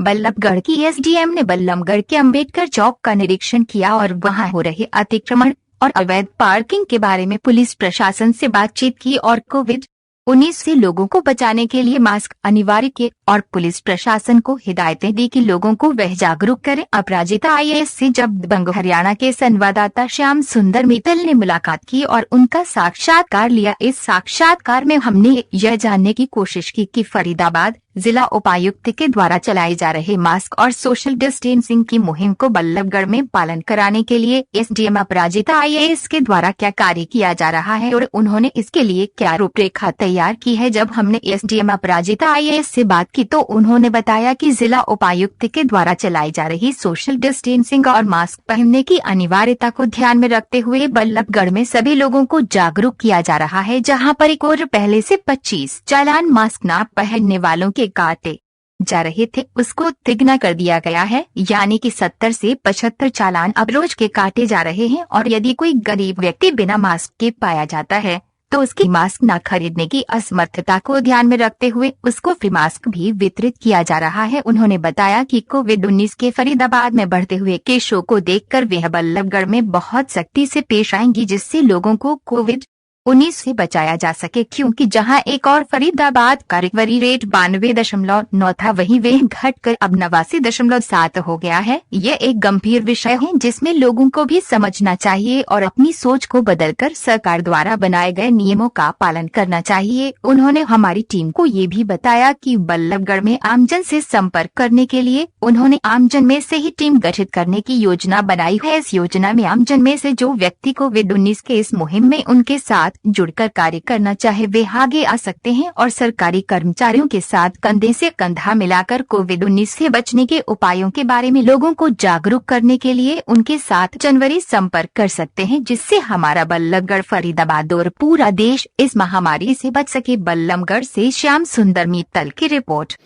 बल्लभगढ़ की एसडीएम ने बल्लभगढ़ के अंबेडकर चौक का निरीक्षण किया और वहां हो रहे अतिक्रमण और अवैध पार्किंग के बारे में पुलिस प्रशासन से बातचीत की और कोविड-19 से लोगों को बचाने के लिए मास्क अनिवार्य किए और पुलिस प्रशासन को हिदायतें दी कि लोगों को वह जागरूक करें। अपराजिता आईएएस से जब दबंग हरियाणा के संवाददाता श्याम सुंदर मित्तल ने मुलाकात की और उनका साक्षात्कार लिया। इस साक्षात्कार में हमने यह जानने की कोशिश की कि फरीदाबाद जिला उपायुक्त के द्वारा चलाए जा रहे मास्क और सोशल डिस्टेंसिंग की मुहिम को बल्लभगढ़ में पालन कराने के लिए एसडीएम अपराजिता आईएएस के द्वारा क्या कार्य किया जा रहा है और उन्होंने इसके लिए क्या रूपरेखा तैयार की है। जब हमने एसडीएम अपराजिता आईएएस से बात की तो उन्होंने बताया कि जिला उपायुक्त के द्वारा चलाई जा रही सोशल डिस्टेंसिंग और मास्क पहनने की अनिवार्यता को ध्यान में रखते हुए बल्लभगढ़ में सभी लोगों को जागरूक किया जा रहा है। जहां पर एक और पहले से 25 चालान मास्क न पहनने वालों के काटे जा रहे थे उसको तिगना कर दिया गया है, यानी कि 70 से 75 चालान अब रोज के काटे जा रहे हैं। और यदि कोई गरीब व्यक्ति बिना मास्क के पाया जाता है तो उसकी मास्क न खरीदने की असमर्थता को ध्यान में रखते हुए उसको फ्री मास्क भी वितरित किया जा रहा है। उन्होंने बताया कि कोविड-19 के फरीदाबाद में बढ़ते हुए केसों को देखकर वह बल्लभगढ़ में बहुत सख्ती से पेश आएंगी जिससे लोगों को कोविड-19 से बचाया जा सके, क्योंकि जहां एक और फरीदाबाद का रिकवरी रेट 92.9 था वहीं वह घटकर अब 89.7 हो गया है। यह एक गंभीर विषय है जिसमें लोगों को भी समझना चाहिए और अपनी सोच को बदलकर सरकार द्वारा बनाए गए नियमों का पालन करना चाहिए। उन्होंने हमारी टीम को ये भी बताया कि बल्लभगढ़ में आमजन से संपर्क करने के लिए उन्होंने आमजन में से ही टीम गठित करने की योजना बनाई है। इस योजना में आमजन में से जो व्यक्ति कोविड-19 के इस मुहिम में उनके साथ जुड़कर कार्य करना चाहे वे आगे आ सकते हैं और सरकारी कर्मचारियों के साथ कंधे से कंधा मिलाकर कोविड-19 से बचने के उपायों के बारे में लोगों को जागरूक करने के लिए उनके साथ जनवरी संपर्क कर सकते हैं, जिससे हमारा बल्लभगढ़, फरीदाबाद और पूरा देश इस महामारी से बच सके। बल्लभगढ़ से श्याम सुंदर मित्तल की रिपोर्ट।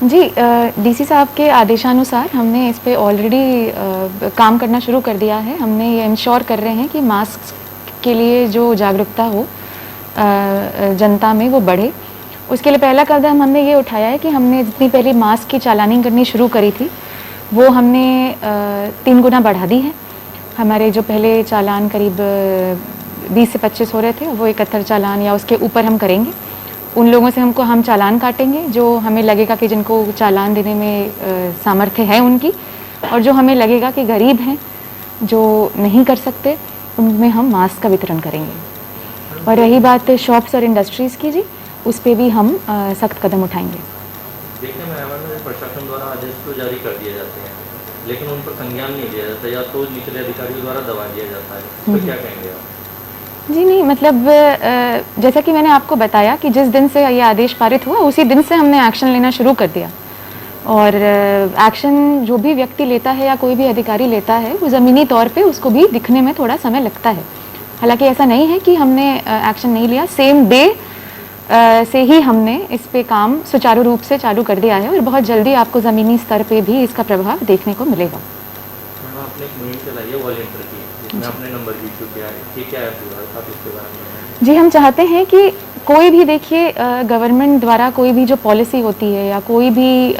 जी, डीसी साहब के आदेशानुसार हमने इस पे ऑलरेडी काम करना शुरू कर दिया है। हमने ये इंश्योर कर रहे हैं कि मास्क के लिए जो जागरूकता हो जनता में वो बढ़े। उसके लिए पहला कदम हमने ये उठाया है कि हमने जितनी पहले मास्क की चालानिंग करनी शुरू करी थी वो हमने 3 गुना बढ़ा दी है। हमारे जो पहले चालान करीब 20 से 25 हो रहे थे वो 71 चालान या उसके ऊपर हम करेंगे। उन लोगों से हम चालान काटेंगे जो हमें लगेगा कि जिनको चालान देने में सामर्थ्य है उनकी, और जो हमें लगेगा कि गरीब हैं जो नहीं कर सकते उनमें हम मास्क का वितरण करेंगे। और रही बात शॉप्स और इंडस्ट्रीज़ की, जी उस पे भी हम सख्त कदम उठाएंगे। देखने में आया है प्रशासन द्वारा आदेश तो जारी कर दिए जाते हैं लेकिन उन पर संज्ञान नहीं लिया जाता या तो निचले अधिकारियों द्वारा दबा दिया जाता है, तो क्या कहेंगे आप? जी नहीं, मतलब जैसा कि मैंने आपको बताया कि जिस दिन से ये आदेश पारित हुआ उसी दिन से हमने एक्शन लेना शुरू कर दिया। और एक्शन जो भी व्यक्ति लेता है या कोई भी अधिकारी लेता है वो ज़मीनी तौर पे उसको भी दिखने में थोड़ा समय लगता है। हालांकि ऐसा नहीं है कि हमने एक्शन नहीं लिया, सेम डे से ही हमने इस पे काम सुचारू रूप से चालू कर दिया है और बहुत जल्दी आपको ज़मीनी स्तर पे भी इसका प्रभाव देखने को मिलेगा। आपने एक मुहिम चलाई है वॉलंटियर की, जिसमें आपने नंबर भी किया है, ठीक है पूरा आप इसके बारे में? जी, हम चाहते हैं कि कोई भी, देखिए गवर्नमेंट द्वारा कोई भी जो पॉलिसी होती है या कोई भी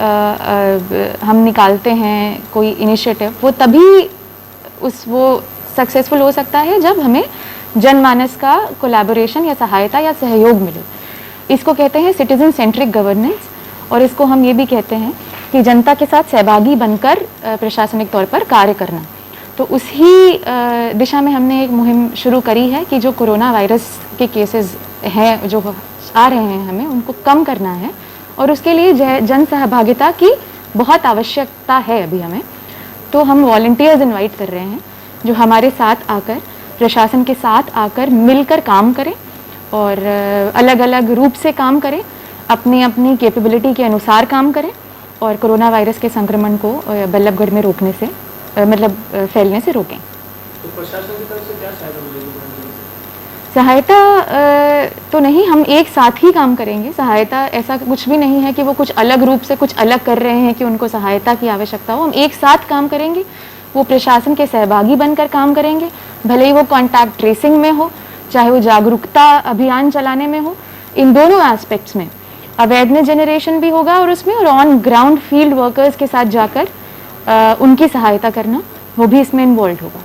हम निकालते हैं कोई इनिशिएटिव, वो तभी वो सक्सेसफुल हो सकता है जब हमें जनमानस का कोलैबोरेशन या सहायता या सहयोग मिले। इसको कहते हैं सिटीजन सेंट्रिक गवर्नेंस, और इसको हम ये भी कहते हैं कि जनता के साथ सहभागी बनकर प्रशासनिक तौर पर कार्य करना। तो उसी दिशा में हमने एक मुहिम शुरू करी है कि जो कोरोना वायरस के केसेस हैं जो आ रहे हैं हमें उनको कम करना है, और उसके लिए जन सहभागिता की बहुत आवश्यकता है अभी हमें। तो हम वॉलंटियर्स इनवाइट कर रहे हैं जो हमारे साथ आकर, प्रशासन के साथ आकर मिलकर काम करें और अलग अलग रूप से काम करें, अपनी अपनी कैपेबिलिटी के अनुसार काम करें और कोरोना वायरस के संक्रमण को बल्लभगढ़ में रोकने से, मतलब फैलने से रोकें। तो प्रशासन की तरफ से क्या सहायता मिलेगी? सहायता तो नहीं, हम एक साथ ही काम करेंगे। सहायता ऐसा कुछ भी नहीं है कि वो कुछ अलग रूप से कुछ अलग कर रहे हैं कि उनको सहायता की आवश्यकता हो। हम एक साथ काम करेंगे, वो प्रशासन के सहभागी बनकर काम करेंगे, भले ही वो कॉन्टैक्ट ट्रेसिंग में हो, चाहे वो जागरूकता अभियान चलाने में हो। इन दोनों एस्पेक्ट्स में अवेयरनेस जनरेशन भी होगा और उसमें, और ऑन ग्राउंड फील्ड वर्कर्स के साथ जाकर उनकी सहायता करना, वो भी इसमें इन्वॉल्व होगा।